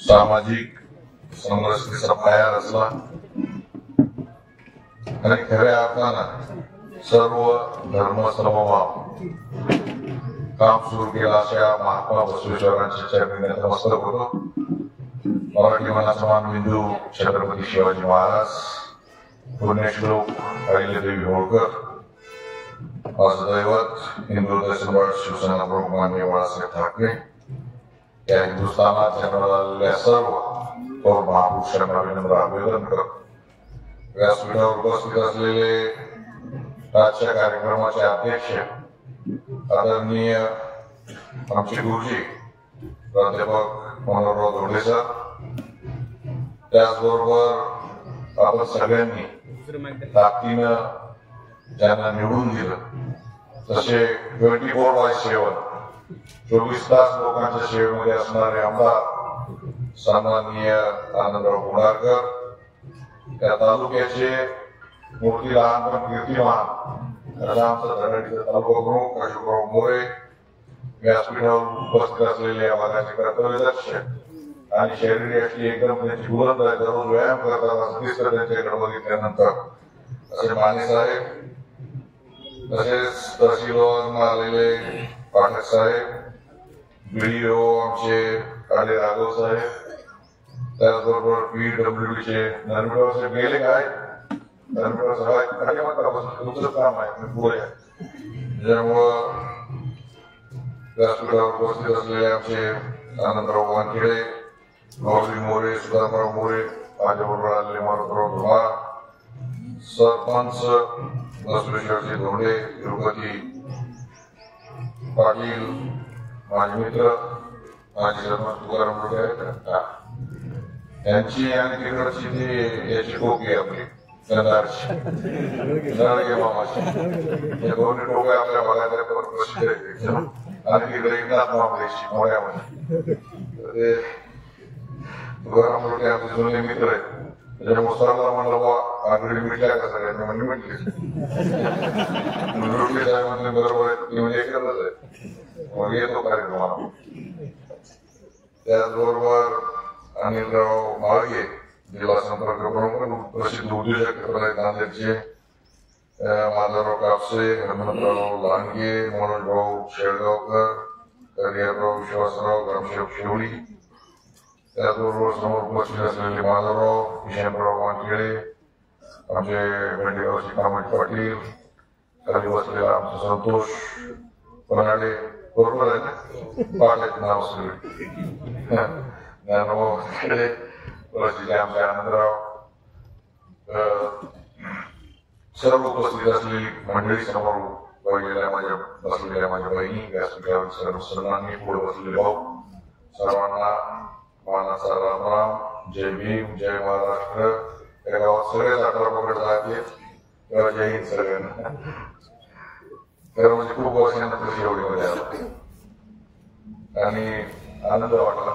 सामाजिक समरसतेचा पाया रचला आणि खऱ्या अर्थानं सर्व धर्म समभाव काम सुरू केलं अशा महात्मा बसवेश्वरांच्या चरणी नतमस्तक होतो. मराठी मनाचा मानबिंदू छत्रपती शिवाजी महाराज, पुण्यश्लोक अहिल्यादेवी होळकर, माझं दैवत हिंदू सम्राट शिवसेना प्रमुख माननीय बाळासाहेब ठाकरे या हिंदुस्थानात जन्मलेल्या सर्व पौर महापुरुषांना विनम्र अभिवादन करतो. व्यासपीठावर उपस्थित असलेले आजच्या कार्यक्रमाचे अध्यक्ष आदरणीय आमचे गुरुजी प्राध्यापक मनोहरराव धोंडे सर, त्याचबरोबर आपण सगळ्यांनी ताकदीनं ज्यांना निवडून दिलं तसे 24/7 24 तास लोकांच्या सेवेमध्ये असणारे आमदार सन्माननीय आनंदराव गुणारकर, त्या तालुक्याचे मोठी लहान पण कीर्तिमान आमचा धडाडीचा तालुका प्रमुख अशोकराव मोरे, व्यासपीठावर उपस्थित असलेले या भागाचे कर्तव्यदक्ष आणि शरीराची एकदम त्यांची बुलंद आहे, दररोज व्यायाम करतात असं दिसतं त्यांच्याकडे बघितल्यानंतर, असे माने साहेब, तसेच तहसीलवर आलेले पाठक साहेब, बीडीओ आमचे काळे राघव साहेब, त्याचबरोबर PWDचे नरमेश्वर साहेब गेले काय नरमेश्वर साहेब तुमचं काम आहे पुढे, त्याच्यामुळं व्यासपीठावर उपस्थित असलेले आमचे आनंदराव वानखेडे, माऊली मोरे, सुधाकरराव मोरे, माझ्याबरोबर आलेले मारुतराव धुमाळ, सरपंच बसवेश्वरजी धोंडे, तिरुपती पाटील, माझे मित्र माझी सरपंच तुकाराम रोडे यांची आणि तिकडची ती याची टोपी आपली गंधारची नळगे मामाची, या दोन्ही टोप्या आपल्या भागातल्या प्रसिद्ध आहेत. आणि तिकडे एकनाथ मामलेची मोड्यामध्ये तुकाराम रोडे आमचे जुने मित्र आहेत. त्याच्यामुळे सरला म्हणलं बा आगडी मिटल्या का सगळ्यांनी म्हणजे मिटली रोडले साहेबांनी बरोबर आहे ती म्हणजे एकत्रच आहे, मग येतो कार्यक्रमाला. त्याचबरोबर अनिलराव माळगे जिल्हा संपर्क प्रमुख प्रसिद्ध उद्योजक नांदेडचे, माधवराव कापसे, हनुमंतराव लांडगे, मनोजभाऊ शेळगावकर, हरिहरराव विश्वासराव, ग्रामसेवक शेवडी, त्याचबरोबर समोर उपस्थित असलेले माधवराव, किशनराव वानखेडे, आमचे भेंडेगावचे कामाजी पाटील, खाली बसलेला आमचा संतोष पनाडे, बरोबर आहे ना पाटलाचे नाव सगळे, ज्ञानभाऊ वानखेडे, प्रसिद्ध आमचे आनंदराव, सर्व उपस्थित असलेली मंडळी, समोर बसलेल्या माझ्या बहिणी, व्यासपीठावर सर्व सन्माननीय पुढे बसलेले भाऊ, सर्वांना मानाचा रामराम, जय भीम, जय महाराष्ट्र. या गावात सगळेच 18 पकड जाते तेव्हा जय हिंद सगळ्यांना. खरं म्हणजे खूप वर्षानंतर शेवटीमध्ये आला आणि आनंद वाटला.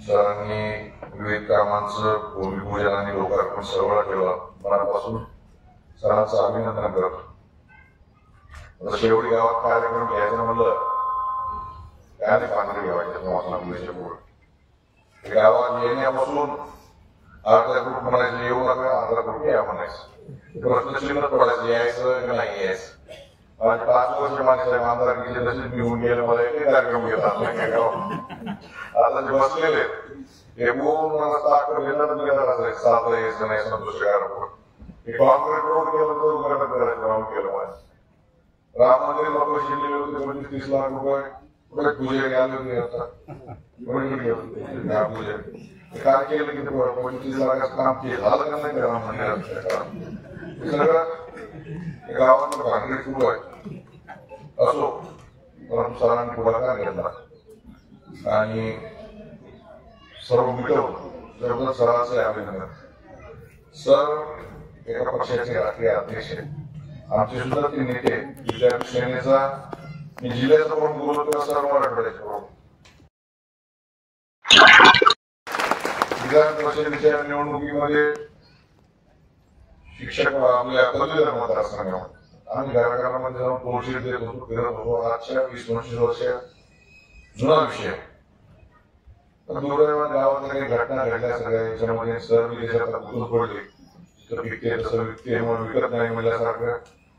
सरांनी विविध कामांचं भूमिपूजन आणि लोकार्पण सर्व ठेवला. मनापासून सरांचं अभिनंदन करतो. शेवटी गावात कार्यक्रम घ्यायचं म्हणलं काय पांढरे घ्यावायचे पुढे गावात येण्यापासून अर्धा ग्रुप म्हणायचं येऊ नका, अर्धा ग्रुप या म्हणायचं, प्रश्न शिल्लक पडायचं यायचं की नाही यायचं. आणि 5 वर्ष माणसाहेब आमदार गेले तसेच निघून गेले, मला एक कार्यक्रम घेतात नाही गावात. आता जे बसलेले हे पूर्ण मला ताकद घेणार असायचं, साधं यायचं नाही संतोष गारापुढे. कॉन्क्रीट रोड केलं तर उद्घाटन करायचं काम केलं माझं. राम मंदिरला पैसे दिले होते 25-30 लाख रुपये, कुठे पूजे आले होते आता पूजे काय केलं की 25 लाखाचं काम केलं झालं का नाही राम मंदिराचं सगळं गावात भांडणी सुरू आहे. असो परंतु सरांनी पुढाकार घेतला आणि सर्व मिटवलं. सरांचं अभिनंदन. सर एका पक्षाचे राष्ट्रीय अध्यक्ष आमचे सुद्धा ते नेते विद्यार्थी सेनेचा मी जिल्ह्याचा पण बोलतो तेव्हा सर्व मराठवाड्याचे विधान परिषदेच्या निवडणुकीमध्ये शिक्षक आपल्या पदवीधर मतदारसंघामध्ये आम्ही घराघरामध्ये जाऊन पोर्शीट देत होतो, फिरत होतो. आजच्या 20-25 वर्ष जुना विषय पण दुर्दैवाने गावात काही घटना घडल्या सगळ्या याच्यामध्ये सर विदेशात गुंतून पडले तर विकते तसं विकते म्हणून विकत नाही म्हणल्यासारखं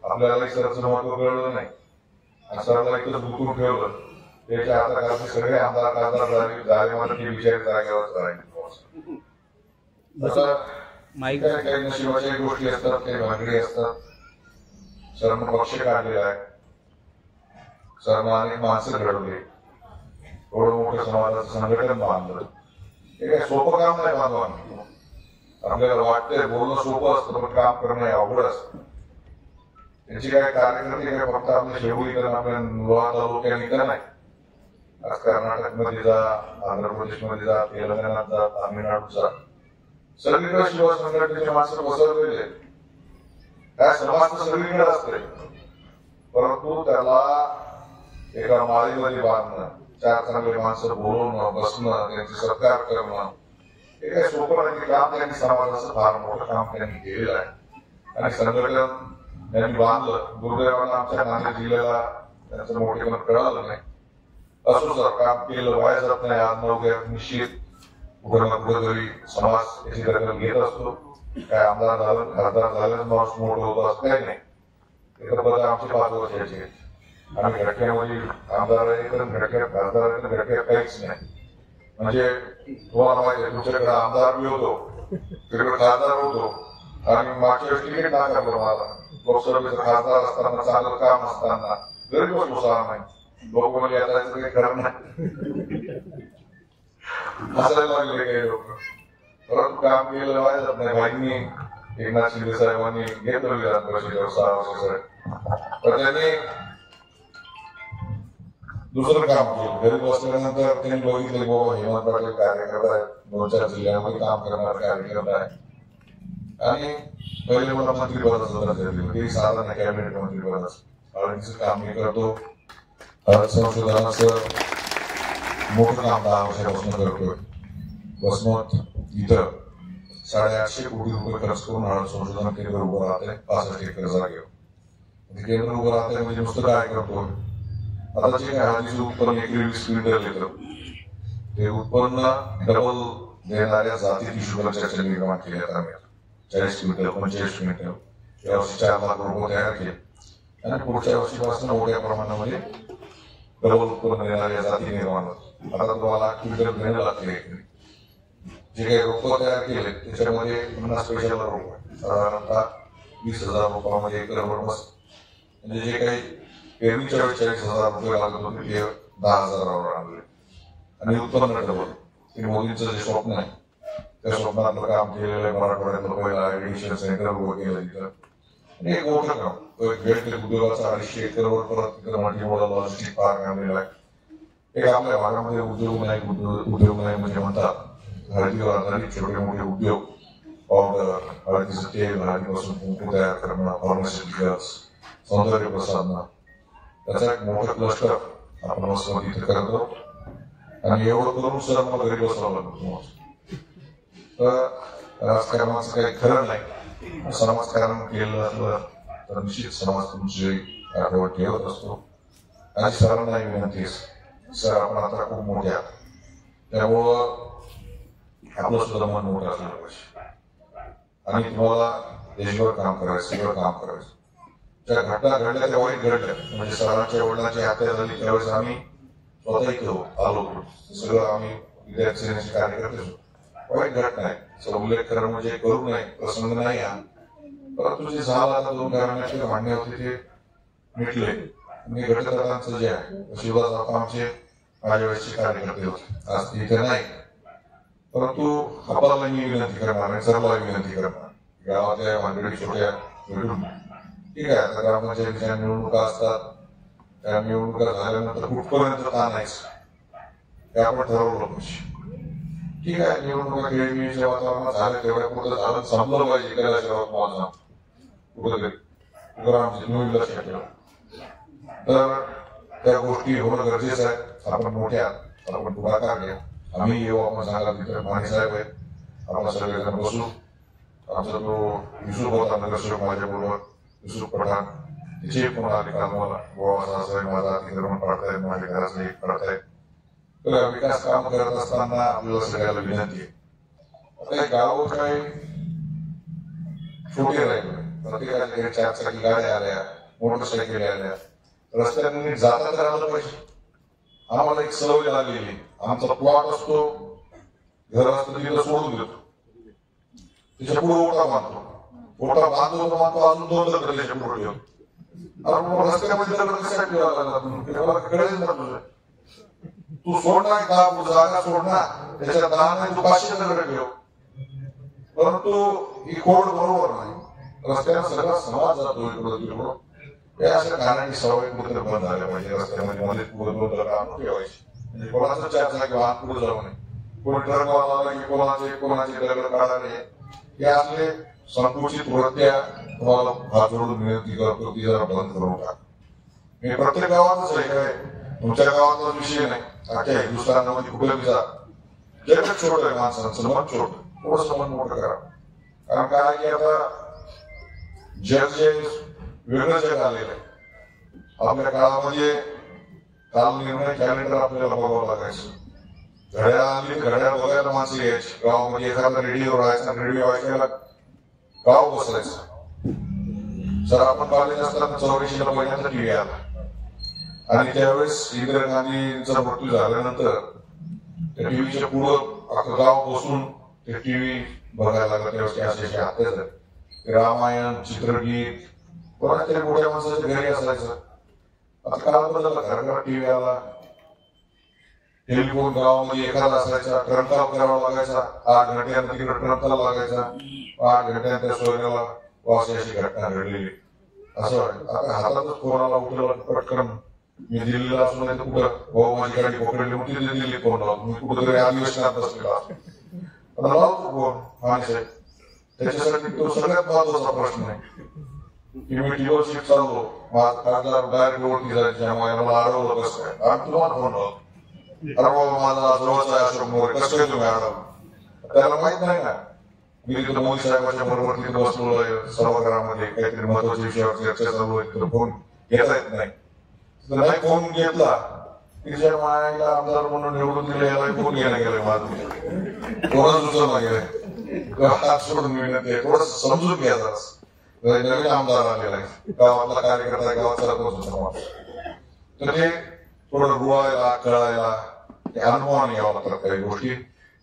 आपल्यालाही सरचं महत्व कळलं नाही आणि सरला इथं गुंतून ठेवलं. त्याच्या हाताखालचे सगळे आमदार खासदार झाले मात्र ते विचार जागेवर राहिले. काही नशिबाच्या गोष्टी असतात, काही भानगडी असतात. सरनं पक्ष काढलेला आहे, सरनं अनेक माणसं घडवले, एवढं मोठं समाजाचं संघटन बांधलं. हे काही सोपं काम नाही बांधवांनी. आपल्याला वाटतंय बोलणं सोपं असतं पण काम करणं अवघड असतं. त्यांची काही कार्यकर्ते काय फक्त आपल्या शेवळीकर आपल्या लोहा तालुक्याने का नाही, आज कर्नाटकमध्ये जा, आंध्र प्रदेशमध्ये जा, तेलंगणात जा, तामिळनाडूत जा, सगळीकडे शिवा संघटनेचे माणसं बसवलेले. काय समाज तर सगळीकडे असते, परंतु त्याला एका माळीमध्ये बांधणं, चार चांगले माणसं बोलवणं, बसणं, त्यांचे सत्कार करणं हे काही सोपं नाही. काम त्यांनी समाजाचं फार मोठं काम त्यांनी केलेलं आहे आणि संघटन त्यांनी बांधलं. दुर्दैवानं आमच्या नांदेड जिल्ह्याला त्यांचं मोठेपण कळालं नाही. असो सर, काम केलं वाया जात नाही. आज न उद्या निश्चित कुठं ना कुठं तरी समाज याची दखल घेत असतो. काय आमदार झालं, खासदार झालं, माणूस मोठं होतो असं काही नाही. इतर पद आमचे 5 वर्षाचे आम्ही घटक्यामध्ये आमदार आहे तर घटक्यात खासदार आहे तर घटक्यात काहीच नाही. म्हणजे तुम्हाला माहिती आहे तुमच्याकडे आमदार बी होतो, तिकडे खासदार होतो आणि मागच्या वेळेस तिकीट नाकारलं मला. लोकसभेचा खासदार असताना, चांगलं काम असताना गरीब बसला नाही. लोक म्हणजे आता काही खरं नाही हसायला लागले काही लोक. परंतु काम केलं वाया जात नाही. भाईंनी एकनाथ शिंदे साहेबांनी घेतलं विधान परिषदेवर 6 वर्षासाठी, तर त्यांनी दुसरं काम केलं. घरी बसल्यानंतर त्यांनी बघितले बाबा हेमंत पाटील कार्यकर्ता आहेत, 2-4 जिल्ह्यामध्ये काम करणारा कार्यकर्ता आहे आणि पहिले मला मंत्रिपदाचं दर्जा दिलं. ते साधारण कॅबिनेट मंत्रिपदाचं हळदीचं काम मी करतो. हळद संशोधनाचं मोठं काम 10 वर्षापासून करतोय. वसमत इथं 850 कोटी रुपये खर्च करून हळद संशोधन केंद्र उभं राहतंय 65 एकर जागेवर. केंद्र उभं राहतंय म्हणजे नुसतं काय करतो, आता जे काय हळदीचं उत्पन्न एकरी 20 क्विंटल येतं, ते उत्पन्न डबल देणाऱ्या जाती टिश्यू कल्चरच्या निर्माण केल्यात आम्ही. 40 क्विंटल 45 क्विंटल यावर्षी 4 लाख रुपये तयार केले आणि पुढच्या वर्षीपासून मोठ्या प्रमाणामध्ये डबल उत्पन्न देणाऱ्या जाती निर्माण होत. आता तुम्हाला क्विंटल घेणं लागते. जे काही रोप तयार केले त्याच्यामध्ये 50 पैशाला रोप साधारणतः 20,000 रुपयामध्ये एकरभर बसत. म्हणजे जे काही पेरणीच्या वेळी 40,000 रुपये लागत होते ते 10,000वर आणले आणि उत्पन्न डबल. ते मोदींचं जे स्वप्न आहे त्या स्वप्नातलं काम केलेलं आहे. मराठवाड्यातलं पहिला एडिशन सेंटर उभं केलं तिथं आणि एक मोठं काम. भेटते उद्योगाचा 250 एकरवर परत तिथं मल्टीमोडल लॉजिस्टिक पार्क आणलेला आहे. एक आपल्या भागामध्ये उद्योग नाही म्हणजे म्हणतात हळदीवर आधारित छोटे मोठे उद्योग, पावडर, हळदीचं तेल, हळदीपासून कुंकू तयार करणं, फार्मास्युटिकल्स, सौंदर्य प्रसाधनं, त्याचा एक मोठं क्लस्टर आपण वसमत इथे करतो आणि एवढं करून सर मला घरी बसवावं लागतं. तर राजकारणाचं काही खरं नाही. समाजकारण केलं असलं तर निश्चित समाज तुमची आठवण ठेवत असतो. आणि सरांना विनंती सर, आपण आता खूप मोठे आहात, त्यामुळं आपलं सुद्धा मन मोठं असलं पाहिजे आणि तुम्हाला देशभर काम करायचं, सगळं काम करायचं. ज्या घटना घडल्या त्या वाईट घडल्या. म्हणजे सरांच्या वडिलांची हत्या झाली त्यावेळेस आम्ही स्वतः इथे आलो होतो. सगळं आम्ही विद्यार्थी सेनेचे कार्यकर्ते होतो. वाईट घटना आहे, उल्लेख करणं म्हणजे करू नये, प्रसंग नाही हा. परंतु जे झालं आता 2 कारणाचे भांडणे होते ते मिटले. आणि घटनांचं जे आहे शिवदास आता आमचे माझ्या वेळेसचे कार्यकर्ते होते, आज इथे नाही. परंतु आपल्याला मी विनंती करणार आणि सर्वांना विनंती करणार, गावातल्या भानगडी छोट्या भेटून ठीक आहे. आता ग्रामपंचायतीच्या निवडणुका असतात, त्या निवडणुका झाल्यानंतर कुठपर्यंत ताणायचं ते आपण ठरवलं पाहिजे. ठीक आहे, निवडणुका खेळीमेळीच्या वातावरणात झालं तेवढ्या पुढे झालं, संपलं पाहिजे. कैलासराव माझा कुठेतरी तुकाराम लक्षात ठेवा. तर त्या गोष्टी होणं गरजेचं आहे. आपण मोठ्या आपण पुढाकार घ्या. आम्ही येऊ, आपण सांगा तिथे माने साहेब आहेत, आपण सगळेजण बसू. आमचा तो युसुफ होता नगरसेवक माझ्याबरोबर, युसुफ पठाण, तिचे पुन्हा आले काल मला गोवा साहेब माझा अतिक्रमण पाडतायत, माझ्या घराचं एक पाडतायत. विकास काम करत असताना आपल्याला सगळ्याला विनंती आहे, आता गाव काही छोटे राहिले, प्रत्येकाच्या घरी 4 चाकी गाड्या आल्या, मोटरसायकली आल्या, रस्त्याने जाता तर आलं पाहिजे. आम्हाला एक सवय लागलेली, आमचा प्लॉट असतो, घर असतं तिथं सोडून देतो, त्याच्या पुढे ओटा बांधतो, ओटा बांधतो अजून 2 दगड त्याच्या पुढे ठेवतो. रस्त्यामध्ये दगड कशासाठी ठेवायला कळेल ना तुझं, तू सोड ना, जागा सोड ना, त्याच्या 10 नाही तू 500 दगड ठेव, परंतु ही खोड बरोबर नाही. रस्त्याला सगळा समाज जातो इकडं तिकडं, या अशा कारणाने सवय कुठे बंद झाल्या पाहिजे. रस्त्यामध्ये मध्ये पुढे 2 दगड आणून ठेवायची, म्हणजे कोणाचं 4 चाकी वाहन पुढे जाऊ नये, कोणी ट्रकवाला आला की कोणाचे दगड काढावे. हे असले संकुचित वृत्त्या तुम्हाला हात जोडून विनंती करतो की जरा बंद करून टाक. मी प्रत्येक गावातच आहे, काय तुमच्या गावातला विषय नाही, अख्ख्या हिंदुस्थानामध्ये कुठे जा, जगत छोट आहे, माणसांचं मन छोट, थोडंसं मन मोठं करा. कारण काय की आता जग जे वेगळं जग आलेलं आहे. आपल्या काळामध्ये काल निर्णय कॅलेंडर आपल्याला बघावं लागायचं, घड्याळ आणली, घड्याळ बघायला माणसं यायची, गावामध्ये एखादा रेडिओ राहायचा, रेडिओ ऐकायला गाव बसायचं. सर आपण कॉलेज असताना 84 पहिल्यांदा टीव्ही आला, आणि त्यावेळेस इंदिरा गांधींचा मृत्यू झाल्यानंतर त्या टीव्हीच्या पुढं अख्खं गाव बसून ते टीव्ही बघायला लागला. त्यावेळेस असे हत्या झाले, रामायण, चित्रगीत कोणातरी मोठ्या माणसाच्या घरी असायचं. आता काळ बदलला, घराघरात टीव्ही आला, टेलिफोन गावामध्ये एखादा असायचा, ट्रंकाल करावा लागायचा, 8 घंट्यानं तिकडे ट्रंकाला लागायचा, 8 घंट्यानं त्या सोयऱ्याला वास अशी घटना घडलेली. असं आता हातातच कोणाला उठला पटकन, मी दिल्लीला असून नाही तर कुठं भाऊ माझी गाडी पकडली होती, दिल्ली फोन लावतो, मी कुठेतरी अधिवेशनात बसलेला लावतो फोन माणूस आहे. त्याच्यासाठी तो सगळ्यात महत्वाचा प्रश्न आहे की मी टीव्हीवर शिफ्ट चाललो, माझा डायरेक्ट ओळखी जायची, मला अडवलं कसं काय, आम्ही तुम्हाला फोन लावतो, अरे बाबा माझा जवळचा आहे अशोक मोरे, कसं काय तुम्ही अडवलं, त्याला माहित नाही ना मी तिथं मोदी साहेबांच्या बरोबर तिथं बसलो आहे सभागृहामध्ये, काहीतरी महत्वाच्या विषयावर चर्चा चालू आहे, तर फोन घेता येत नाही. नाही फोन घेतला तिच्या मायाला आमदार म्हणून निवडून दिले, याला फोन घेणं गेले, माझं थोडं सुचवलं गेलंय, हात सोडून मिळणं ते थोडं समजून घ्या. जरा नवीन आमदार आलेला आहे, गावातला कार्यकर्ता, गावात सरपंच समाज, तर ते थोडं रुळायला कळायला अनुभवाने यावं लागतात काही गोष्टी.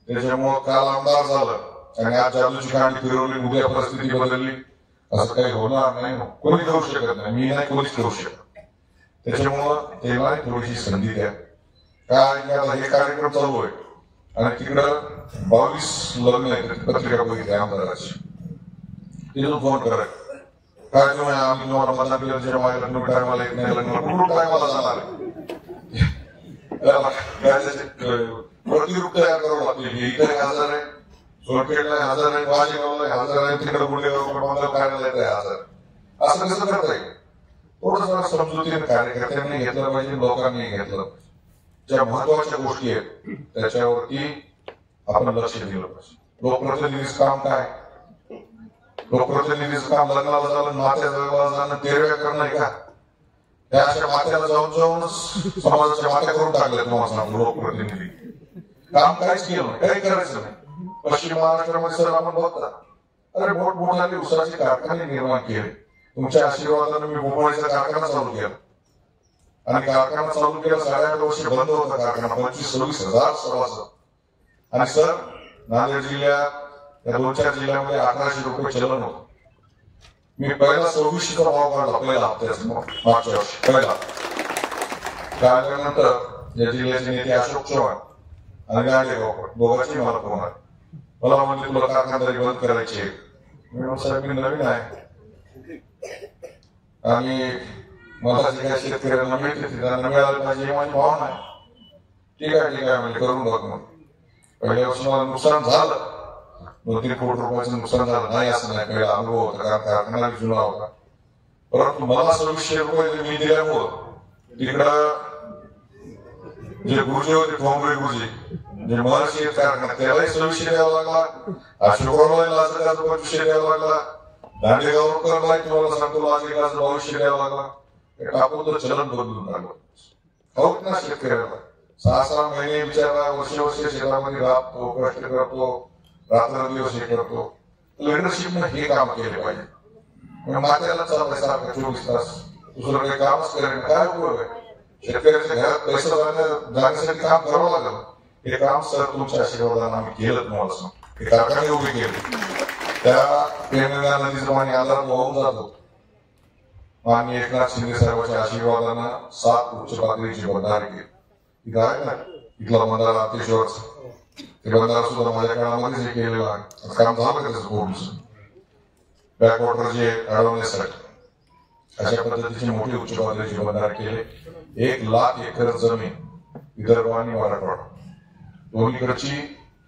त्याच्यामुळं काल आमदार झालं आणि आज जादूची कांडी फिरवली, उद्या परिस्थिती बदलली, असं काही होणार नाही, कोणी करू शकत नाही, मी नाही, कोणीच करू शकत. त्याच्यामुळं त्याला थोडीशी संधी द्या. काय की आता हे कार्यक्रम चालू आहे आणि तिकडं 22 लग्न आहे, पत्रिका बघितली आमदाराची, तिथून फोन कराय काय तुम्ही आम्ही तुम्हाला मतदान केलं, त्याच्या माझ्या लग्न टायमाला येत नाही, लग्न कुठून टायमाला जाणार प्रतिरूप तयार करावं लागते. इथे 1000 आहे, सोनपेठला 1000 आहे, वाशिगावला 1000 आहे, तिकडे गुंडेगाव कार्यालयात 1000, असं कसं करता येईल. थोडस समजुतीने कार्यकर्त्यांनी घेतलं पाहिजे, लोकांनी घेतलं पाहिजे. ज्या महत्वाच्या गोष्टी आहेत त्याच्यावरती आपण लक्ष दिलं पाहिजे. लोकप्रतिनिधीचं काम काय, लोकप्रतिनिधीचं काम लग्नाला झालं, नात्याला झालं, तेरव्या करणं आहे का, त्या अशा मात्याला जाऊनच समाजाच्या मात्या करून टाकल्या. तुम्हाला सांगतो लोकप्रतिनिधी काम काहीच केलं नाही, काही करायचं नाही. पश्चिम महाराष्ट्रामध्ये सर आपण बघता, अरे मोठमोठाले उसाचे कारखाने निर्माण केले, तुमच्या आशीर्वादाने मी भोपाळीचा कारखाना चालू केला, आणि कारखाना चालू केला 8.5 वर्ष बंद होता कारखाना, 25-26 हजार सभासद. आणि सर नांदेड जिल्ह्यात या 2-4 जिल्ह्यामध्ये 1800 रुपये चलन होतं. मी पहिला 2600 भाव काढला, पहिला हप्त्याचा मागच्या वर्षी पहिला. काढल्यानंतर या जिल्ह्याचे नेते अशोक चव्हाण आणि गांडेगावकर दोघांची मला फोन आहे, मला म्हणजे तुला कारखानदारी बंद करायची आहे. मी साहेब मी नवीन आहे आणि मला जे काही शेतकऱ्यांना मिळते त्यांना मिळालं पाहिजे हे माझी भावना आहे. ठीक आहे म्हणजे करून बघ. मग पहिल्या वर्षी मला नुकसान झालं, 2-3 कोटी रुपयाचं नुकसान झालं नाही असं नाही, पहिला अनुभव होता कारण कारखाना जुना होता. परंतु मला 2600 रुपये मी दिल्यामुळं तिकडं जे गुरुजी होते, ठोंबरे गुरुजी जे महर्षी कारखाना, त्यालाही 2600 द्यावा लागला, अशोकरावला 2500 द्यावा लागला, दांडेगावकरला तुम्हाला सांगतो 2200 द्यावा लागला. टाकून तर चलन बदलून आलं. होत ना शेतकऱ्याला 6-6 महिने बिचारा वर्ष शेतामध्ये राहतो, कष्ट करतो, रात्रंदिवस हे करतो. लिडरशिपनं हे काम केले पाहिजे. मात्याला चाललंय सारखं 24 तास दुसरं काही कामच करेल, काय उपयोग आहे? शेतकऱ्याच्या घरात पैसा जाण्यासाठी काम करावं लागलं. हे काम सर तुमच्या आशीर्वादानं आम्ही केलं. तुम्हाला सांग, हे कारखाने उभे केले, त्या पेनगंगा नदीचं पाणी आधारात वाहून जातो. माननीय एकनाथ शिंदे साहेबांच्या आशीर्वादानं 7 उच्च पातळीची बंधारे केली. इथं आहे ना इथला बंधारा अतिशयच, ते बंधारा सुद्धा माझ्या काळामध्येच हे केलेलं आहे. काम झालं का त्याचं कोर्स बॅकवॉटर जे अडवण्यासाठी अशा पद्धतीचे मोठे उच्च पातळीचे बंधारे केले. 1 लाख एकर जमीन विदर्भ आणि मराठवाडा दोन्हीकडची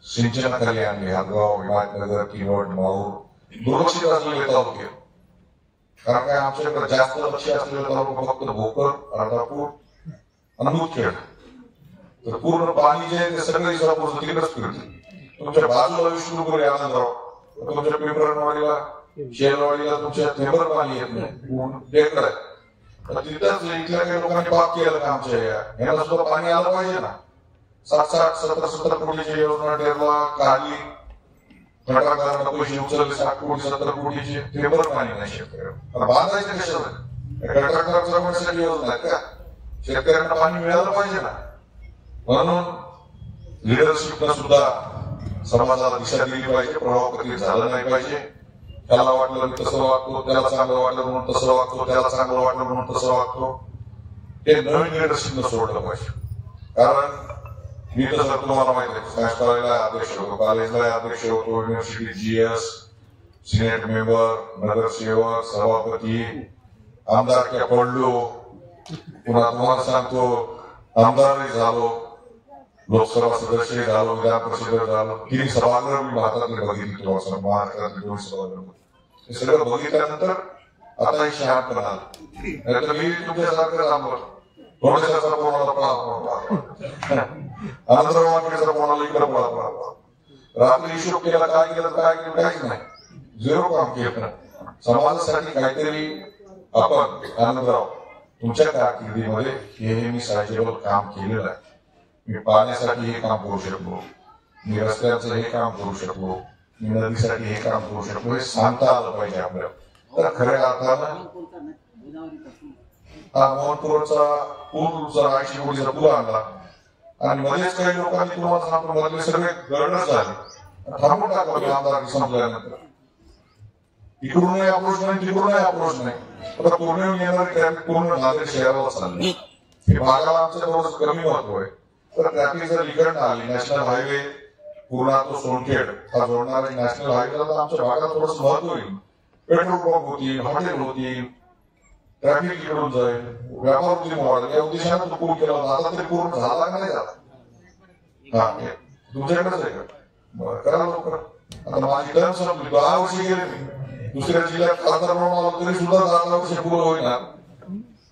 सिंचनाखाली आणली. हातगाव, हिमायतनगर, किनवट, माहूर दुर्लक्षित असलेले तालुके. कारण काय आमच्याकडे जास्त लक्ष असलेले तालुका फक्त भोकर, अर्धापूर आणि मुदखेड. तर पूर्ण पाणी जे आहे ते सगळं इस्लापूरचं तिकडेच फिरते. तुमच्या बाजूला विष्णुपुरी, आनंदराव, तुमच्या पिंपरणवाडीला, शेलवाडीला तुमच्या थेंबर पाणी येत नाही, टेकड आहे. तिथंच इथल्या काही लोकांनी पाप केलं का आमच्या याला सुद्धा पाणी आलं पाहिजे ना. 60-70 कोटीची योजना टेरला काढली, घटकांना पैसे उचलले 60 कोटी 70 कोटीचे, थेंबर पाणी नाही शेतकऱ्यांना. बांधायचं कशाला? घटकांना जगण्यासाठी योजना आहेत का? शेतकऱ्यांना पाणी मिळालं पाहिजे ना. म्हणून लिडरशिपनं सुद्धा समाजाला दिशा दिली पाहिजे. प्रभाव कधी झालं नाही पाहिजे. त्याला वाटलं मी तसं वागतो, त्याला चांगलं वाटलं म्हणून तसं वागतो, त्याला चांगलं वाटलं म्हणून तसं वागतो. हे नवीन लिडरशिपनं सोडलं पाहिजे. कारण मी तर सर तुम्हाला माहिती आहे, सायन्स कॉलेजला अध्यक्ष होतो, कॉलेजला अध्यक्ष होतो, युनिव्हर्सिटी GS, सिनेट मेंबर, नगरसेवक, सभापती, आमदारक्या पडलो, पुन्हा तुम्हाला सांगतो आमदारही झालो, लोकसभा सदस्य झालो, विधान परिषद झालो, 3 सभागृह मी भारतातले बघितले. तुम्हाला महाराष्ट्रातले 2 सभागृह हे सगळं बघितल्यानंतर आता हे शहाणपण आलं. नाहीतर मी तुमच्यासारखं थांबलो. थोड्याशाचा कोणाला पळा आनंदराव वानखेडेचा कोणाला इकडे पळा. रात्री हिशोब केला, काय केलं काय केलं काहीच नाही, 0 काम केलं. समाजासाठी काहीतरी आपण आनंदराव तुमच्या कारकिर्दीमध्ये हे मी सायजेबल काम केलेलं आहे. मी पाण्यासाठी हे काम करू शकलो, मी रस्त्याचं हे काम करू शकलो, मी नदीसाठी हे काम करू शकलो, हे सांगता आलं पाहिजे आपल्याला. तर खऱ्या अर्थानं मोहनपूरचा पूलचा 80 कोटीचा पूल आणला आणि मध्येच काही लोकांनी तुम्हाला सांगतो मधले सगळे गरडच झाले, थांबून टाकलं आमदार संपल्यानंतर. इकडूनही अप्रोच नाही, तिकडूनही अप्रोच नाही. आता पूर्ण येणारी ट्रॅफिक पूर्ण नांदेड शहराला चालली. हे भागाला आमच्या थोडंसं कमी महत्व आहे. तर ट्रॅफिक जर इकडनं आली, नॅशनल हायवे पूर्णा तो सोनखेड हा जोडणारा नॅशनल हायवेला, तर आमच्या भागात थोडंसं महत्व होईल. पेट्रोल पंप होतील, हॉटेल होतील, ट्रॅफिक इकडून जाईल, व्यापार उद्योग वाढेल. या उद्देशाने तो पूल केला होता. आता ते पूर्ण झाला का नाही झाला? हा तुमच्याकडेच आहे का? करा लवकर. आता माझी टर्म संपली, 10 वर्ष गेले मी दुसऱ्या जिल्ह्यात खासदार म्हणून आलो तरी सुद्धा 10 वर्ष पूर्ण होईना.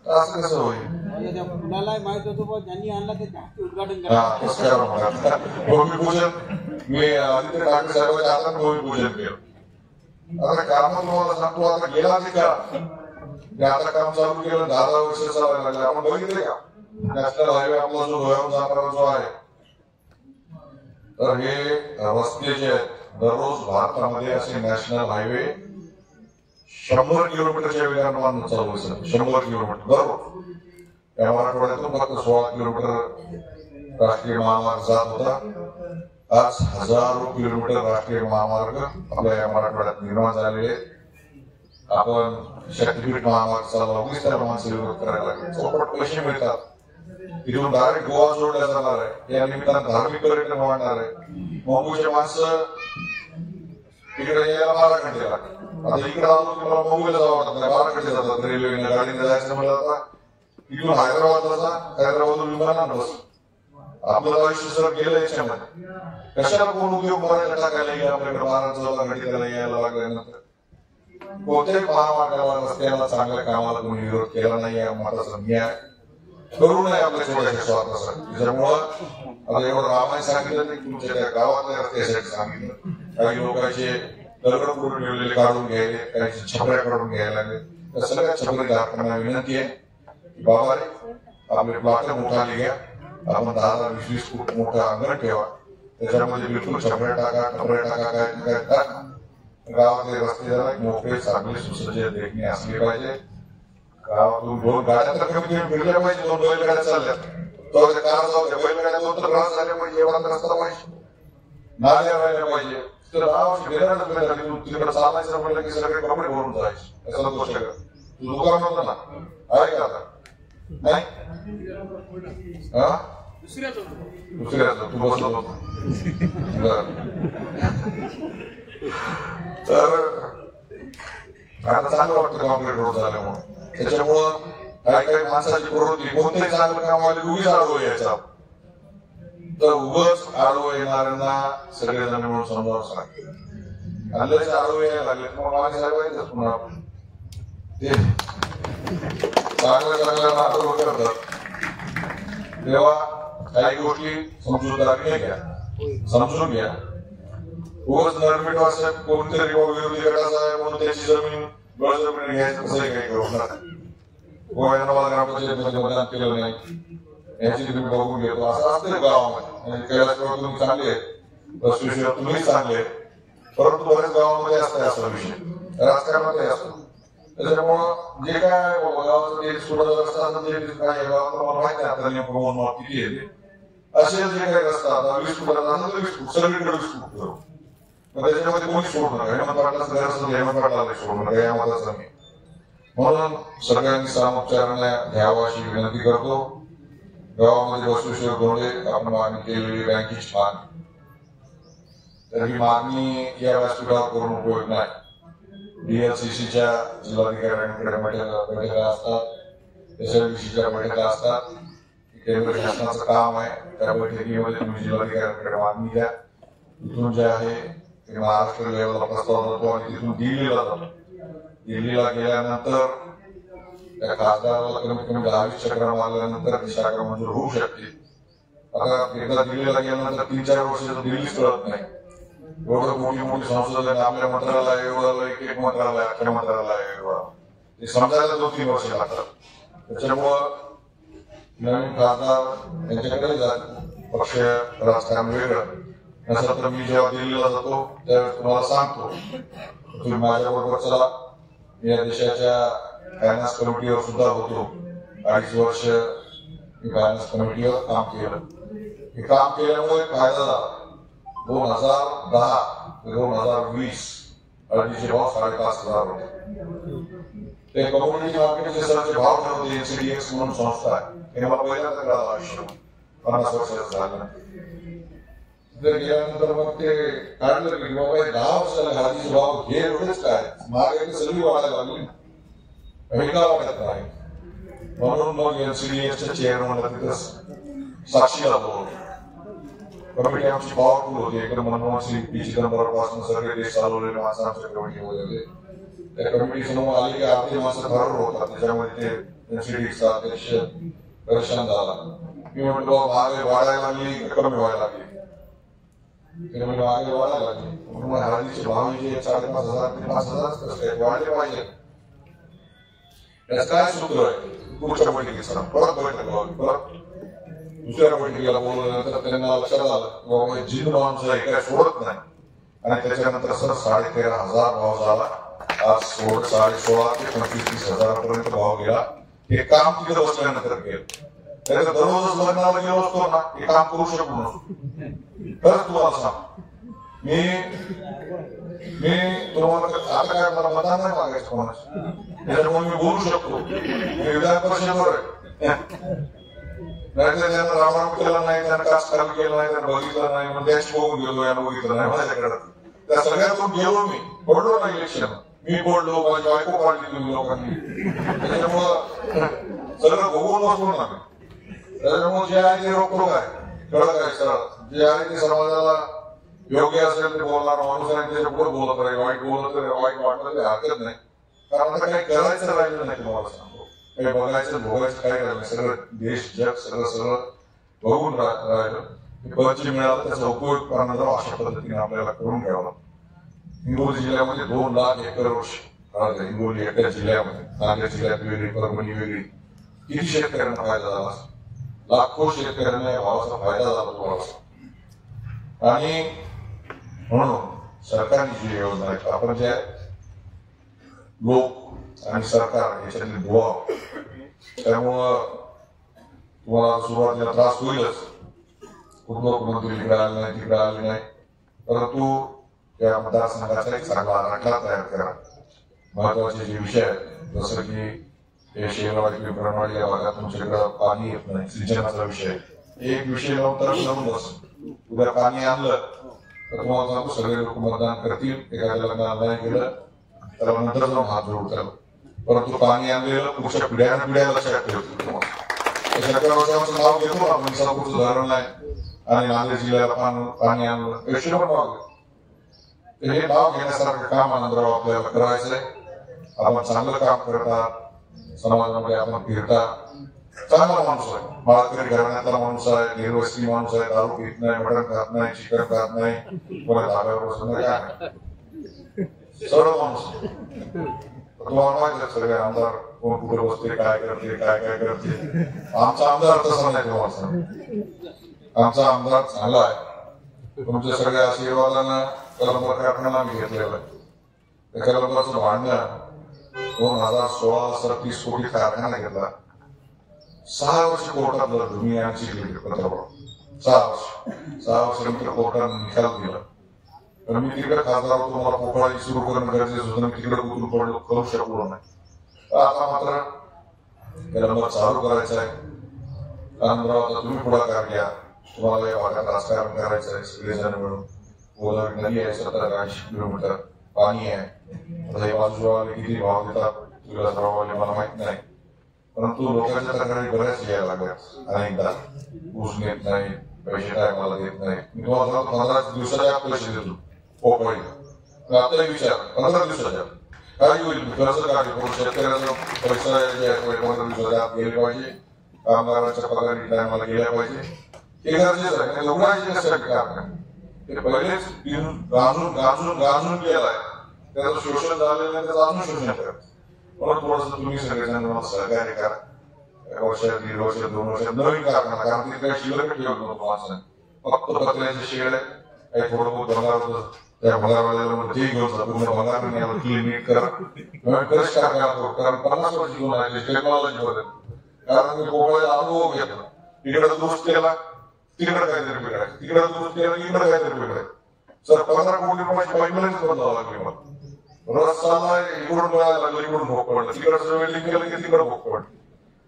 असं कसं होईल? कुणाला माहित होतं ज्यांनी आणला ते उद्घाटन भूमिपूजन मी आदित्य ठाकरे साहेबांच्या हातात भूमिपूजन केलं. आता काम तुम्हाला सांगतो, आता गेला ते का आता काम चालू केलं, 10 वर्ष चालायला लागले. आपण बघितले का नॅशनल हायवे आपला जो धुळ्याहून जाणारा जो आहे, तर हे रस्ते जे आहेत दररोज भारतामध्ये असे नॅशनल हायवे 100 किलोमीटरच्या वेगानं चालू आहे. 100 किलोमीटर दररोज. या मराठवाड्यातून फक्त 16 किलोमीटर राष्ट्रीय महामार्ग जात होता. आज हजारो किलोमीटर राष्ट्रीय महामार्ग आपल्या या मराठवाड्यात निर्माण झालेले. आपण शक्तीपीठ महामार्ग चालला, उगीच त्याला माणसं विरोध करायला लागले. चौपट पैसे मिळतात. तिथून डायरेक्ट गोवा जोडला जाणार आहे. या निमित्तानं धार्मिक पर्यटन वाढणार आहे. मुंबईचे माणसं इकडे यायला 12 घंटे लागतात. आता इकडे आलो की मला मुंबईला जावं वाटत नाही, 12 घंटे जातात रेल्वेने. गाडीने जायचं म्हणलं आता इथून हैदराबादला जा, हैदराबादून विमानानं बस. आपलं आयुष्य सर गेलं याच्यामध्ये. कशाला कोण उद्योग करायला टाकायला येईल आपल्याकडे 12-14 घंटे त्याला यायला लागल्यानंतर. कोणत्याही महामार्गाला रस्त्याला चांगल्या कामाला कोणी विरोध केला नाही. या मताचा न्याय करू नये आपल्या थोड्याशा स्वार्थासाठी. त्याच्यामुळं आता एवढं रामायण सांगितलं नाही, तुमच्या त्या गावातल्या रस्त्यासाठी सांगितलं. काही लोकांचे दगड करून ठेवलेले काढून घ्यायले, काही छपऱ्या काढून घ्यायला लागले. त्या सगळ्या छपरी धारकांना विनंती आहे की बाबा रे आपले प्लॉट मोठाले घ्या, आपण 10-20 फूट मोठं अंगण ठेवा, त्याच्यामध्ये बिलकुल छपऱ्या टाका, टपऱ्या टाका, काय टाका. गावातले रस्ते जरा मोकळे, चांगले, सुसज्ज, देखणे असले पाहिजे. गावातून 2 गाड्या तर कमी कमी फिरल्या पाहिजे. 2 बैलगाड्या चालल्या तो कार जाऊ द्या, बैलगाड्या 2 तर त्रास झाले पाहिजे, एवढा रस्ता पाहिजे, नाल्या राहिल्या पाहिजे. तर गावाची बेराडच झाली. तू तिकडे चालायचं म्हणलं की सगळे कपडे भरून जायचे. असं दोष आहे का? तू दुकान होतं ना, आहे का आता? नाही, दुसऱ्याच तू बसत होता. तर आता चांगलं वाटतं कॉन्क्रीट रोड झाल्यामुळे. त्याच्यामुळं काही माणसाची प्रवृत्ती कोणत्याही चांगलं कामाला उगीच आडवं यायचा. तर उगच आडवं येणाऱ्यांना सगळेजण मिळून समजावून सांगते. हल्ल्याचे आडवं यायला लागले मग मागे सांगायचं पुन्हा ते चांगल्या नाटक करतात. तेव्हा काही गोष्टी समजूतदारीने घ्या, समजून घ्या. उगाच नरमिट वाचत कोणतरी विरोधी गटाचा आहे म्हणून त्याची जमीन बळजबरीने घ्यायचं कसंही काही करू नका. गोव्याला ग्रामपंचायतीमध्ये मतदान केलं नाही याची तुम्ही बघून घेतो असं असतं गावामध्ये. कैलासगाव तुम्ही चांगले आहेत, बसवेश्वर तुम्ही चांगले आहेत, परंतु बऱ्याच गावामध्ये असतं असा विषय, राजकारणातही असतो. त्याच्यामुळं जे काय गावाचं ते सुरुवात असतात ते काय गावात मला माहिती आहे आता नेमकं मोजमाप किती येते. असे जे काही असतात 20 फुटात असं तर 20 फूट सगळीकडे 20 फूट करू. मग त्याच्यामध्ये कोणी सोडू नका. हेमंत पाटलाचं घर असं हेमंत पाटलाला सोडू नका, या मताचं मी. म्हणून सगळ्यांनी सामोपचाराने घ्यावं अशी विनंती करतो. गावामध्ये बसवेश्वर धोंडे आपण मागणी केलेली बँकेची मागणी, तर ही मागणी या व्यासपीठावर करून उपयोग नाही. डीएलसीसीच्या जिल्हाधिकाऱ्यांकडे बैठका असतात, एसएलडीसीच्या बैठका असतात. केंद्र शासनाचं काम आहे. त्या बैठकीमध्ये तुम्ही जिल्हाधिकाऱ्यांकडे मागणी द्या. तिथून जे आहे ते महाराष्ट्र लेवलला प्रस्ताव जातो आणि तिथून दिल्लीला जातो. दिल्लीला गेल्यानंतर त्या खासदाराला कमीत कमी 10-20 चक्र मारल्यानंतर ती शाखा मंजूर होऊ शकते. आता एकदा दिल्लीला गेल्यानंतर 3-4 वर्ष दिल्लीच कळत नाही. एवढं मोठी संशोधन आपल्या मंत्रालय एवढं, एक मंत्रालय, अख्ख्या मंत्रालय एवढं, ते समजायला 2-3 वर्ष लागतात. त्याच्यामुळं नवीन खासदार यांच्याकडे जात पक्ष राजकारण वेगळं नसलं तर मी जेव्हा दिल्लीला जातो त्यावेळेस तुम्हाला सांगतो तुम्ही माझ्या बरोबर चला. मी या देशाच्या फायनान्स कमिटीवर सुद्धा होतो. 2.5 वर्ष मी फायनान्स कमिटीवर काम केलं. हे काम केल्यामुळे फायदा झाला. 2010 ते 2020 हळदीचे भाव 5,500 होते. ते कम्युनिटी मार्केटचे सरचे भाव ठरवते. एनसीडीएक्स म्हणून संस्था आहे. हे मला पहिल्यांदा कळालं आयुष्य 50 वर्षाचं झालं. तिथे गेल्यानंतर मग ते काढलं की बाबा 10 वर्षाला हळदीचे भाव हे एवढेच काय मार्केट सगळी वाढायला लागली, हे का वाटत नाही. म्हणून मग एनसीडीएक्सच्या चेअरमनला तिथं साक्षीला बोलवलं. कमिटी आमची पॉवरफुल होती. एकदम मनमोहन सिंग, पी चिदंबरम पासून सगळे देश चालवलेले माणसं आमच्या कमिटीमध्ये होते. त्या कमिटी समोर आली की आपली माणसं ठरवलं होतात. त्याच्यामध्ये ते एनसीडीएक्सचा अध्यक्ष परेशान झाला. मी म्हटलं मागे वाढायला लागली कमी व्हायला लागली. ते म्हणजे मागे वाढायला लागली म्हणून हळदीचे भाव जे 5,500 ते 5,000 कसं वाढले पाहिजे. याच काय सूत्र आहे? पुढच्या बैठकीचा परत बैठक व्हावी. परत दुसऱ्या बैठकीला बोलवल्यानंतर त्यांना लक्षात आलं बाबा जिन माणूस आहे काय सोडत नाही. आणि त्याच्यानंतर सर 13,500 भाव झाला. आज 16,500 ते 25,000 पर्यंत भाव गेला. हे काम तिकडे बसल्यानंतर केलं. त्याचं दररोजच लग्नाला गेलो असतो ना हे काम करू शकलो नसतो. खरंच तुम्हाला सांग मी तुम्हाला आता काय मला मतदान नाही मागायचं कोणाचं. त्याच्यामुळे मी बोलू शकतो. मी विधान परिषदेवर आहे. नाही तर त्यांना रामायण केलं नाही, त्यांना कास खाली केलं नाही, त्यांना बघितलं नाही, मग त्याची बघून गेलो यानं बघितलं नाही माझ्याकडे. त्या सगळ्यातून गेलो मी पडलो ना इलेक्शन. मी पडलो, माझी बायको पाडली तुम्ही लोकांनी. त्याच्यामुळं सगळं बघून बसलो ना मी. त्याच्यामुळे जे आहे ते रोखोक आहे, कडक आहे, सरळ जे आहे ते समाजाला योग्य असेल ते बोलणार माणूस आहे. त्याच्या पुढे बोलत राहील. वाईट बोलत तर वाईट वाटलं ते हरकत नाही. कारण आता काही करायचं राहिलं नाही. तुम्हाला सांगतो काही बघायचं भोगायचं काही राहिलं नाही. सगळं देश जग सगळं बघून राहिलं. पद मिळालं त्याचा उपयोग करण्याचा अशा पद्धतीने आपल्याला करून घ्यावा. हिंगोली जिल्ह्यामध्ये 2 लाख एकर वर्ष हिंगोली एका जिल्ह्यामध्ये, नांदेड जिल्ह्यात वेगळी, परभणी वेगळी, किती शेतकऱ्यांना फायदा झाला. लाखो शेतकऱ्यांना या भावाचा फायदा झाला तुम्हाला. आणि म्हणून सरकारची जी योजना आहेत आपण जे लोक आणि सरकार याच्यातली दुवा, त्यामुळं तुम्हाला सुरुवातीला त्रास होईलच. उपमुख्यमंत्री इकडे आले नाही तिकडे आले नाही, परंतु त्या मतदारसंघाचा एक चांगला आराखडा तयार करा. महत्वाचे जे विषय आहेत जसं की हे शेलवाडी प्रणाली या भागात तुमच्याकडे पाणी येत नाही, सिंचनाचा विषय एक विषय लावून बस. उद्या पाणी आणलं तर तुम्हाला सांगतो सगळे लोक मतदान करतील. एखाद्या लग्नाला नाही गेलं त्याला नंतर जाऊन हात जोडतात, परंतु पाणी आणलेलं पुढच्या पिढ्या लक्षात ठेवतील. तुम्हाला नाव घेतो आपण इसापूरचं धरण आहे आणि नांदेड जिल्ह्याला पाणी आणलं पैसे पण मागले. हे नाव घेण्यासारखं काम आनंदराव आपल्याला करायचंय. आपण चांगलं काम करतात, समाजामध्ये आपण फिरतात, चांगला माणूस आहे, माळकरी घराण्यातला माणूस आहे, निर्वस्ती माणूस आहे, दारू पित नाही, मटण खात नाही, चिकन खात नाही, कोणा धाब्यावर बसत नाही, काय नाही, सर्व माणूस. तुम्हाला माहिती आहे सगळे आमदार कोण कुठे बसते, काय करते, काय काय करते. आमचा आमदार तसा नाही. तुम्हाला सांग आमचा आमदार चांगला आहे. तुमच्या सगळ्या आशीर्वादानं कलंबर कारखाना आम्ही घेतलेला आहे. त्या कलंबरचं भांडण 2016 ला 30 कोटी कारखाना घेतला. 6 वर्ष कोर्टात लढलो मी आणि शिकले पत्रकार. 6 वर्षानंतर कोर्टाने निकाल दिला. तर मी तिकडे खासदार होतो, मला पोकळी सुरू करणं गरजेचं होतं. मी तिकडे उतरून पडलो, करू शकलो नाही. आता मात्र कलंबर चालू करायचं आहे. आनंदराव आता तुम्ही पुढाकार घ्या. तुम्हाला या भागात राजकारण करायचं आहे. सगळेजण मिळून गोदावरी नदी आहे 70-80 किलोमीटर पाणी आहे. आता हे बाजूवाले किती भाव देतात तुला सर्ववाले मला माहित नाही, परंतु लोकांच्या तक्रारी बऱ्याच यायला लागल्यात. अनेकदा ऊस नेत नाही, पैसे टायमाला देत नाही. मी तुम्हाला 15 दिवसाच्या पैसे देतो पोकळीला. आताही विचार 15 दिवसाच्या काय होईल कर्ज काढली शेतकऱ्याचा पैसा 15 दिवसाच्या गेले पाहिजे. कामगारांच्या पगारी टायमाला गेल्या पाहिजे. हे गरजेचं आहे. उघडायचे कशासाठी काम ते पहिलेच गाजून गेलाय. त्याचं शोषण झालेलं आहे, त्याचं अजून शोषण करत. म्हणून थोडस तुम्ही सगळेजण मला सहकार्य करा. 1 वर्ष 1.5 वर्ष 2 वर्ष नवीन कारखाना, कारण ते काही शिल्लक ठेवत नव्हतं माणसाने. फक्त पत्र्याचे शेड आहे, काही थोडं बहुत भंगार होतं. त्या भंगारवाल्याला ते घेऊन जा पूर्ण भंगार नीट करा. करेच कारखाना करू, कारण 50 वर्ष घेऊन आहे टेक्नॉलॉजी बदल. कारण मी कोकणाचा अनुभव घेतला. इकडे दुरुस्त केला, तिकडे काहीतरी बिघडायचं, तिकडे दुरुस्त केला, इकडे काहीतरी बिघडायचं. सर 15 कोटी रुपयाची पाईपलाईनच बदलावं लागली मला. रस्ता इकडून मिळायला लागलं, इकडून भोग पडलं, तिकडचं वेल्डिंग केलं की तिकडे भोग पडलं.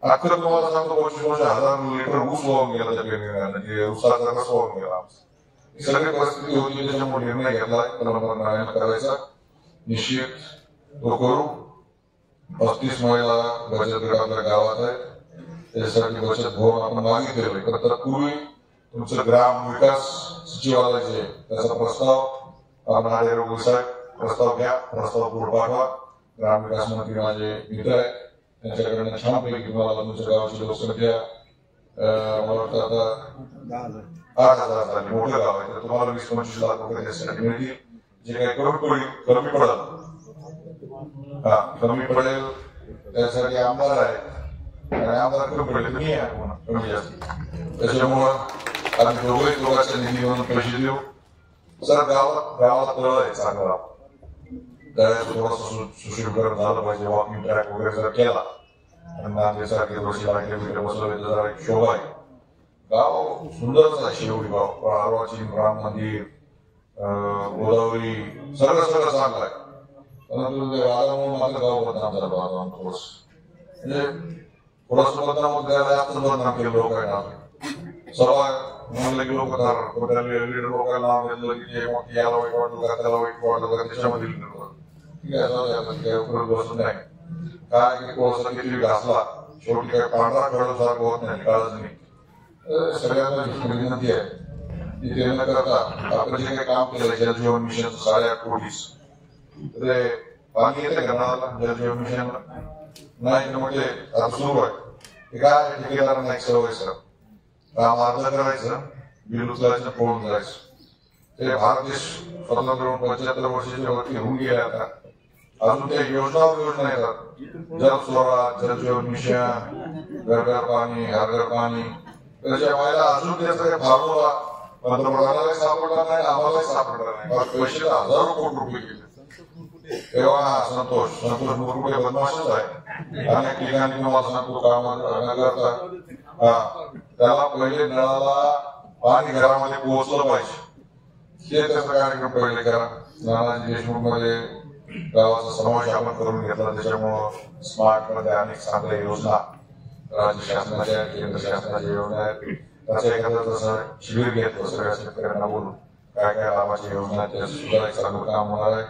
अख्खं तुम्हाला सांगतो 25,000 लिटर ऊस वाहून गेला त्या पेरणीने, ऊसाचा रस वाहून गेला. ही सगळी परिस्थिती होती, त्याच्यामुळे निर्णय घेतलाय कलंबर नारायण करायचा. निश्चित तो करू. 35 महिला बचत गट आपल्या गावात आहे, त्याच्यासाठी बचत भवन आपण मागितलेलं. तर तत्पूर्वी तुमचं ग्राम विकास सचिवालयाचे त्याचा प्रस्ताव आपण साहेब प्रस्ताव घ्या, प्रस्ताव पुढे पाठवा. ग्रामविकास मंत्री माझे मित्र आहे, त्यांच्याकडनं छानपैकी तुम्हाला तुमच्या गावाची लोकसंख्या मला वाटतं आता 8,000 झाली. मोठं गाव आहे, तर तुम्हाला 20-25 लाख रुपये त्यासाठी मिळतील. जे काही कमी पडेल त्यासाठी आमदार आहेत आणि आमदार कमी पडले तर मी आहे कमी जास्त. त्याच्यामुळं आम्ही दोघांच्या निधी म्हणून पैसे देऊ. सर गावात तळ आहे चांगला, त्यावेळेस थोडंसं सुशोभीकरण झालं पाहिजे. वॉकिंग ट्रॅक वगैरे जर केला आणि नांदेडसारखे थोडीशी लाईट वगैरे बसवले तर जरा एक शोभा आहे. गाव सुंदरच आहे. शेवटी गाव अर्वाचीन, राम मंदिर, गोदावरी सगळं चांगलं आहे. परंतु राजामुळे मात्र गाव बदनाम झालं. राजाम म्हणजे थोडंसं बदनाम होत त्याला जास्तच बदनाम केलं लोकांना. सभा म्हणलं की लोक लोकांना नाव घेतलं की याला वाईट वाटलं का, त्याला वाईट वाटलं का, त्याच्यामध्ये ठीक आहे बसून नाही. काय की कोळसा किती घासला शेवटी काय पांढरा कळसारखं होत नाही, काळच नाही. सगळ्यांना विनंती आहे की ते न करता आपण जे काही काम केलं जलजीवन मिशन 8.5 कोटी ते पाणी येते का नळाला जलजीवन मिशन नाही म्हणजे आता सुरू आहे. ते काय ठेकेदारांना एक सवय सर काम अर्ज करायचं, बिल उचलायचं, पळून जायचं. ते भारत देश स्वतंत्र होऊन 75 वर्षाच्या वरती होऊन गेले. आता अजून त्या योजना येतात, जल स्वराज, जलजीवन मिशन, घर घर पाणी, हर घर पाणी. त्याच्या व्हायला अजून त्याचा काही फॉर्म्युला पंतप्रधानालाही सापडला नाही, आम्हालाही सापडला नाही. पैसे 1000 कोटी रुपये गेले. तेव्हा संतोष मुरकुटे बदमाशच आहे. अनेक ठिकाणी तुम्हाला सांगतो काम न करता त्याला पहिले नळाला पाणी घरामध्ये पोहोचलं पाहिजे, हे त्याचा कार्यक्रम पहिले करा. नानाजी देशमुख मध्ये गावाचा समावेश आपण करून घेतला. त्याच्यामुळं स्मार्ट मध्ये अनेक चांगल्या योजना राज्य शासनाच्या केंद्र शासनाच्या योजना आहेत. त्याचं एखादं तसं शिबिर घेतलं सगळ्या शेतकऱ्यांना बोलून काय काय लाभाच्या योजना त्या सुद्धा एक चांगलं काम होणार आहे.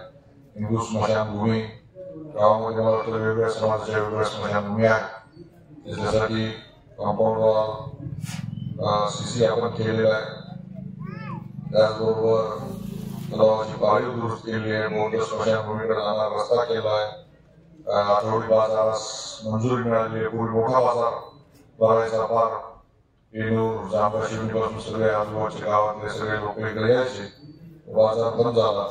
हिंदू स्मशानभूमी गावामध्ये मला वाटतं वेगवेगळ्या समाजाच्या वेगवेगळ्या स्मशानभूमी आहे. त्याच्यासाठी कंपाऊंड वॉल सीसी आपण केलेला आहे. त्याचबरोबर तलावाची पाळीव दुरुस्त केली आहे. बौद्ध स्मशानभूमीकडे जाणारा रस्ता केला आहे. आठवडी बाजारास मंजुरी मिळाली आहे. पूर्वी मोठा बाजार भरायचा, फार पेनूर जांभा शिवणीपासून सगळे आजूबाजूच्या गावातले सगळे लोक इकडे यायचे. बाजार बंद झाला.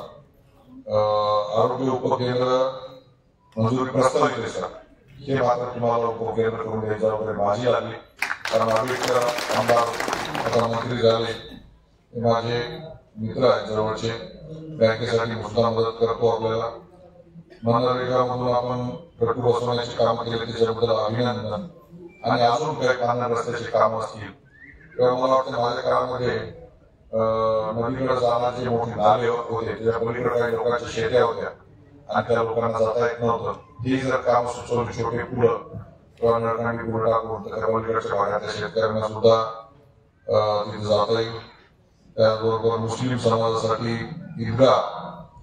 आरोग्य उपकेंद्र मंजुरी प्रस्तावित आहे सर, हे मात्र तुम्हाला उपकेंद्र करून द्यायची जबाबदारी माझी आली. कारण आंबेडकर आमदार आता मंत्री झाले, माझे मित्र आहेत जवळचे, बँकेसाठी मुद्दा मदत करतो आपल्याला. मनरेगामधून आपण गटू बसवण्याची कामं केली, त्याच्याबद्दल अभिनंदन. आणि अजून काही पांढऱ्या रस्त्याची कामं असतील किंवा मला वाटतं माझ्या काळामध्ये नदीकडे जाणारे मोठे नाले होते, त्याच्या पलीकडे काही लोकांच्या शेत्या होत्या आणि त्या लोकांना जाता येत नव्हतं. ही जर काम सुचवली छोटे पुढं किंवा नळकांडी पुढं टाकून तर त्या पलीकडच्या भागातल्या शेतकऱ्यांना सुद्धा तिथे जाता येईल. त्याचबरोबर मुस्लिम समाजासाठी ईदगाह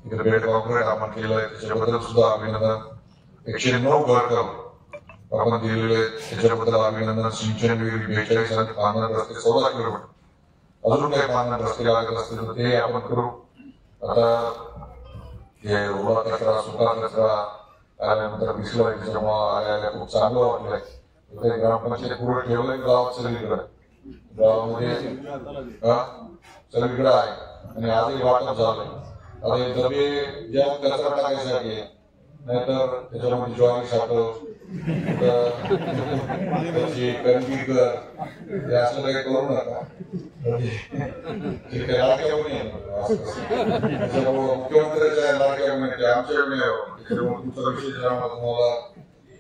इथे बेड कॉन्क्रीट आपण केलंय, त्याच्याबद्दल सुद्धा अभिनंदन. 109 घर आपण दिलेले, त्याच्याबद्दल अभिनंदन. सिंचन विहिरी 42 आणि पांढरा रस्ते 14 किलोमीटर. अजून काही पांढरा रस्ते लागत असतील तर ते आपण करू. आता हे ओला कचरा सुका कचरा आल्यानंतर दिसला, त्याच्यामुळे आल्या खूप चांगलं वाटलंय. ते ग्रामपंचायत पुढे ठेवलंय गावात सगळीकडे, गावामध्ये सगळीकडे आहे आणि आजही वाटप झालंय. आता हे डबे ज्या कचरा टाकायसाठी, नाहीतर त्याच्यामध्ये ज्वारी साठव कणगीकर हे असं काही करू नका. मुख्यमंत्र्याच्या लाडक्या म्हणजे आमच्या तुमचा विशेष तुम्हाला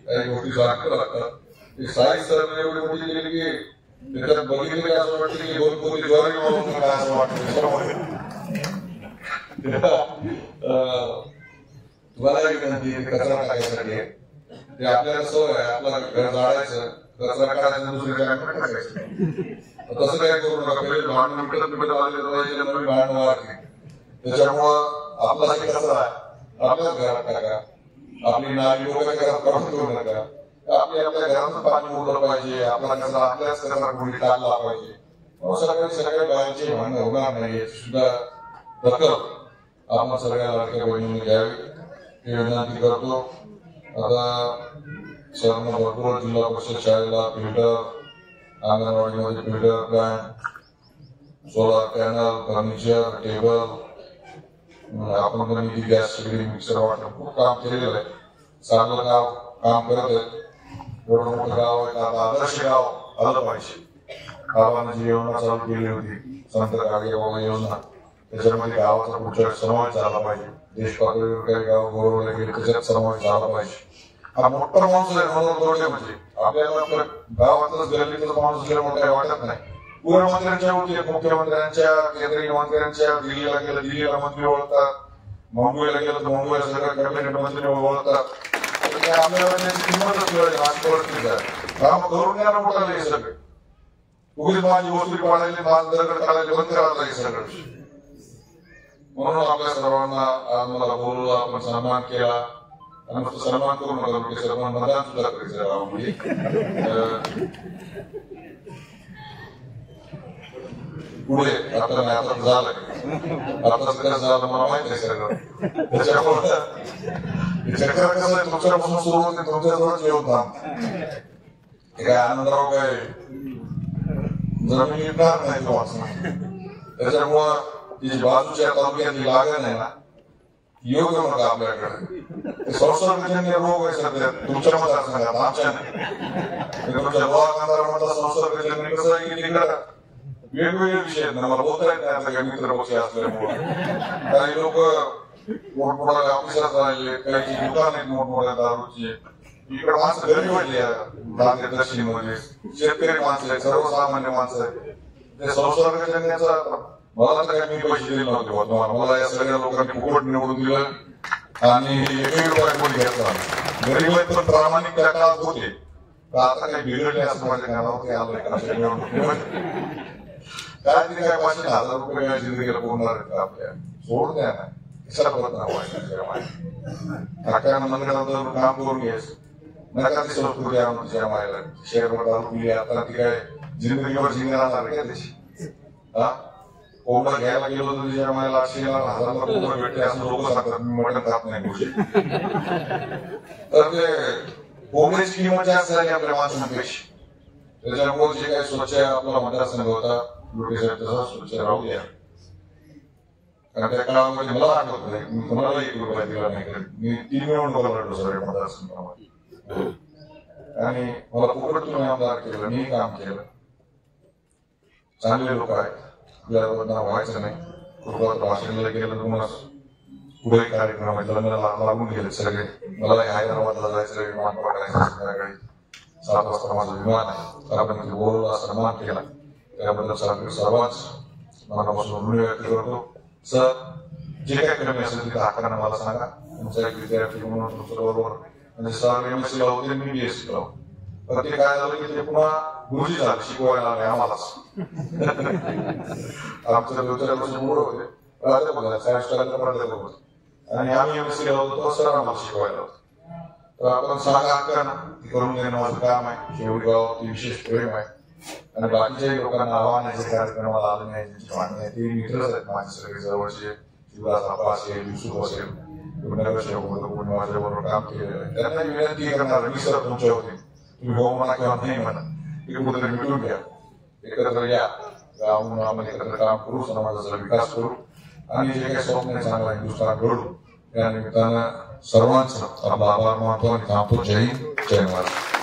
काही गोष्टी सांगाव्या लागतात. ती साईज सर एवढी मोठी केली की त्याच्यात बघितली असं वाटतं की 2 पोती ज्वारी म्हणून काय असं वाटतं. तुम्हाला विनंती, कचरा टाकायसाठी ते आपल्याला सवय आहे, आपलं घर जाळायचं, कचरा काढायचं, दुसऱ्या टाकायचं. तसं काय करू नका. पहिले भांडण मिटत आले पाहिजे, नवीन भांडण वाढते. त्याच्यामुळं आपला जे कचरा आहे आपल्याच घरात टाका. आपली नाली लोकांच्या घरात काढून ठेवू नका. आपल्या घरातून पाणी उडलं पाहिजे, आपला कचरा आपल्याच कचरा कुणी टाकला पाहिजे. सगळ्या बाहेरचे भांडण होणार नाही, सुद्धा दखल आपण सगळ्या लाडक्या बहिणींनी घ्यावी ही विनंती करतो. आता शहरात भरपूर जिल्हा परिषद शाळेला फिल्टर, अंगणवाडीमध्ये filter plant, solar panel, furniture, table, आपण निधी गॅस शेगडी, मिक्सर वाटप खूप काम केलेलं आहे. चांगलं गाव काम करत आहे. एवढं मोठं गाव आहे, आता आदर्श गाव आलं पाहिजे. गावानं जी योजना चालू केली होती संत गाडगे योजना, त्याच्यामध्ये गावाचा पुढच्या समावेश झाला पाहिजे. देश पातळीवर काही गाव गौरवले गेले, त्याच्यात समावेश झाला पाहिजे. हा मोठा माणूस आहे म्हणून थोडे म्हणजे आपल्याला गावातच गल्लीतच माणूस असल्यामुळे काही वाटत नाही. गृहमंत्र्यांच्या होती, मुख्यमंत्र्यांच्या, केंद्रीय मंत्र्यांच्या, दिल्लीला गेलं दिल्लीला मंत्री ओळखतात, मुंबईला गेलं तर मुंबईला सगळं कॅबिनेट मंत्री ओळखतात. आपल्याला त्याची किंमतच मिळाली. परिस्थिती आहे काम करून घ्या ना मोठा हे सगळे. उगीच माझी वस्तू पाडायला, माझं दरकड काढायला बंद करायला हे सगळं. म्हणून आपल्या सर्वांना आज मला बोलवलं, आपण सन्मान केला. आणि मग सन्मान करू नका, सर्वांना मतदान सुद्धा करायचं गावामध्ये. पुढे आता नाही, आता झालंय, आता सगळं झालं मला माहित आहे सगळं. त्याच्यामुळे चक्कर कसं आहे, तुमच्यापासून सुरू होते, तुमच्याजवळच येऊन काय आनंदराव काय जमीन विकणार नाही तुम्हाला. त्याच्यामुळं ती बाजूच्या तालुक्यातली लागण आहे ना, योग्य मग आपल्याकडे संसर्गजन्य रोग आहे सध्या तुमच्या मतदारसंघात, आमच्या नाही. तुमच्या गोवा कंधारमधला संसर्गजन्य कसं आहे की तिकडं वेगवेगळे विषय आहेत ना, मला बोलता येत नाही आता काही मित्र पक्ष असल्यामुळे. काही लोक मोठमोठ्या ऑफिसात राहिले, काही दुकान आहेत मोठमोठ्या दारूची. इकडे माणसं गरीब वाटली दक्षिण मध्ये, शेतकरी माणसं आहेत, सर्वसामान्य माणसं आहेत. ते संसर्गजन्याचा मला तर काही मी पैसे दिले नव्हते तुम्हाला, मला या सगळ्या लोकांनी फुकट निवडून दिलं आणि एकही रुपया कोणी घेतला. गरीब आहेत पण प्रामाणिक त्या काळात होते. आता काही बिघडले असं माझ्या कानावरती आलंय निवडणूक काय तरी काय 5,000 रुपये काय जिंदगीला बोलणार आहेत आपल्या, सोड द्या ना, कशाला परत नाव आहे काम करून घ्यायचं. नका ती संस्कृती आणून तिच्या मायला शेअरवर दारू आता ती काय जिंदगीवर जिंकणार काय त्याची. हा कोंबडा घ्यायला गेलो तर तिच्या मायला 800,000 कोंबडं भेटले असं लोक सांगतात. मी मटण खात नाही गोष्टी. तर ते कोंबडीची किंमत जास्त झाली आपल्या माणसांपेक्षा. त्याच्यामुळे जे काही स्वच्छ आपला मतदारसंघ होता तसा स्वच्छ राहू द्या. कारण त्या काळामध्ये मला आठवत नाही मी कोणाला 1 रुपया दिला नाही. मी 3 निवडणुका लढलो सगळ्या मतदारसंघामध्ये आणि मला फुकट तुम्ही आमदार केलं, मी काम केलं. चांगले लोक आहेत, आपल्याला व्हायचं नाही. कुटुंबात भाषणाला गेलं तुम्हाला पुढे कार्यक्रम आहेत, लग्नाला लागून गेले सगळे. मला हैदराबादला जायचं, विमान पकडायचं संध्याकाळी 7 वाजता माझं विमान आहे. आपण बोलला सन्मान केला त्याबद्दल सर्वांच मनापासून ऋण व्यक्त करतो. सर जे काही कमी असेल तिथे हक्कानं मला सांगा. तुमचा एक विद्यार्थी म्हणून तुमच्या बरोबर म्हणजे सर MSc ला होते, मी BSc ला होतो. तर ते काय झालं की ते पुन्हा गुरुजी झाले, शिकवायला आले आम्हालाच. आमच्या दुसऱ्यापासून मुलं होते, प्राध्यापक सायन्सला प्राध्यापक होते आणि आम्ही MSc ला होतो, तो सर आम्हाला शिकवायला होतो. तर आपण सांगा हक्कानं करून देणं माझं काम आहे. शेवटी गावात विशेष प्रेम आहे आणि बाकीच्याही लोकांना आव्हान आहे जे कार्यक्रमाला आले नाही, ज्यांची मागणी आहे ते मित्रच आहेत माझे सगळे जवळचे. शिवराज आप्पा असेल, युसुफ असेल, कोणी माझ्याबरोबर काम केलेलं आहे. त्यांना विनंती करणार मी सर तुमच्या होते, तुम्ही हो म्हणा किंवा नाही म्हणा, हे कुठेतरी मिटून घ्या, एकत्र या, गाव म्हणून आपण एकत्र काम करू, समाजाचा विकास करू आणि जे काही स्वप्न चांगला हिंदुस्थान घडू. त्या निमित्तानं सर्वांचं आपला आभार मानतो आणि थांबतो. जय हिंद, जय महाराष्ट्र.